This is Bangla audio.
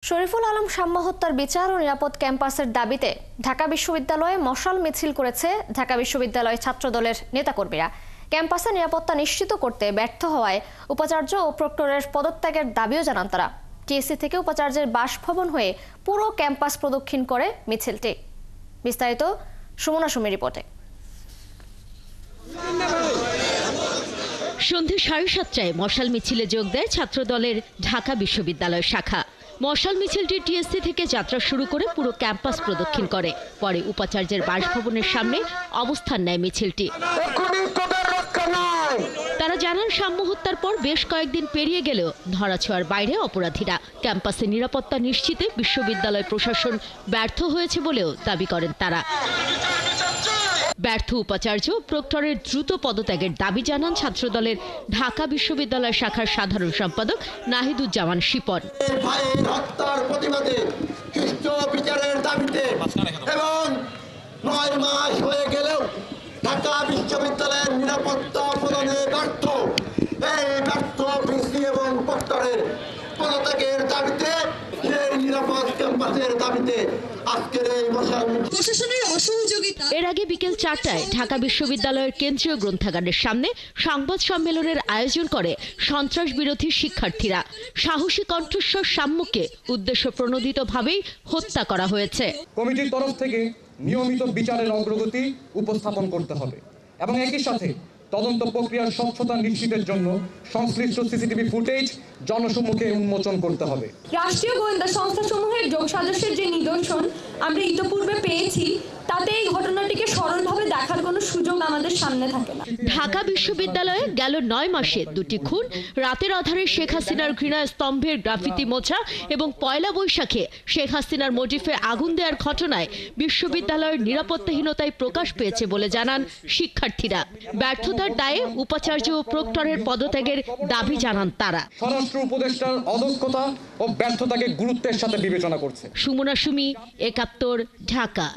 শরীফুল আলম সাম্য হত্যার বিচার ও নিরাপদ ক্যাম্পাসের দাবিতে ঢাকা বিশ্ববিদ্যালয়ে মশাল মিছিল করেছে ঢাকা বিশ্ববিদ্যালয় ছাত্রদলের নেতাকর্মীরা। ক্যাম্পাসে নিরাপত্তা নিশ্চিত করতে ব্যর্থ হওয়ায় উপাচার্য ও প্রক্টরের পদত্যাগের দাবিও জানান তারা। টিএসসি থেকে উপাচার্যের বাসভবন হয়ে পুরো ক্যাম্পাস প্রদক্ষিণ করে মিছিলটি। বিস্তারিত সুমনা সুমির রিপোর্টে। সন্ধ্যে 7:30টায় মশাল মিছিলে যোগ দেয় ছাত্রদলের ঢাকা বিশ্ববিদ্যালয় শাখা। মশাল মিছিলটি টিএসসি থেকে যাত্রা শুরু করে পুরো ক্যাম্পাস প্রদক্ষিণ করে। পরে উপাচার্যের বাসভবনের সামনে অবস্থান নেয় মিছিলটি। তারা জানান, সাম্য হত্যার পর বেশ কয়েকদিন পেরিয়ে গেলেও ধরাছোঁয়ার বাইরে অপরাধীরা। ক্যাম্পাসে নিরাপত্তা নিশ্চিতে বিশ্ববিদ্যালয় প্রশাসন ব্যর্থ হয়েছে বলেও দাবি করেন তারা। ব্যর্থ উপাচার্য প্রক্টরের দ্রুত পদত্যাগের দাবি জানান ছাত্রদলের ঢাকা বিশ্ববিদ্যালয় শাখার সাধারণ সম্পাদক নাহিদুজ্জামান শিপন। হত্যার প্রতিবাদে বিচারের দাবিতে এবং 9 মাস হয়ে গেলেও ঢাকা বিশ্ববিদ্যালয়ের নিরাপত্তা প্রদানে ব্যর্থ এই ব্যর্থ ভিসি এবং প্রক্টরের পদত্যাগের দাবিতে, সেই নিরাপদ ক্যাম্পাসের দাবিতে আজকের এই মশাল প্রশাসনের অসহযোগিতা। এর আগে বিকেল 4টায় ঢাকা বিশ্ববিদ্যালয়ের কেন্দ্রীয় গ্রন্থাগারের সামনে সংবাদ সম্মেলনের আয়োজন করে সন্ত্রাস বিরোধী শিক্ষার্থীরা। সাহসী কণ্ঠস্বর সাম্যকে উদ্দেশ্য প্রণোদিতভাবেই হত্যা করা হয়েছে। কমিটির তরফ থেকে নিয়মিত বিচারের অগ্রগতি উপস্থাপন করতে হবে এবং একই সাথে তদন্ত প্রক্রিয়ার স্বচ্ছতা নিশ্চিতের জন্য সংশ্লিষ্ট সিসিটিভি ফুটেজ জনসম্মুখে উন্মোচন করতে হবে। রাষ্ট্রীয় গোয়েন্দা সংস্থাসমূহের যোগসাজশের যে নিদর্শন আমরা ইতিপূর্বে পেয়েছি, তাতে এই ঘটনাটিকে সরলভাবে দেখার কোনো সুযোগ আমাদের সামনে থাকে না। ঢাকা বিশ্ববিদ্যালয়ে গেল 9 মাসে 2টি খুন, রাতের আধারে শেখ হাসিনার ঘৃণা স্তম্ভের গ্রাফিতি মোছা এবং পয়লা বৈশাখে শেখ হাসিনার মোটিফে আগুন দেওয়ার ঘটনায় বিশ্ববিদ্যালয়ের নিরাপত্তাহীনতায় প্রকাশ পেয়েছে বলে জানান শিক্ষার্থীরা। ব্যর্থতার দায়ে উপাচার্য ও প্রক্টরের পদত্যাগের দাবি জানান তারা। স্বরাষ্ট্র উপদেষ্টার অদক্ষতা ও ব্যর্থতাকে গুরুত্বের সাথে বিবেচনা করছে। সুমনা সুমি, 71, ঢাকা।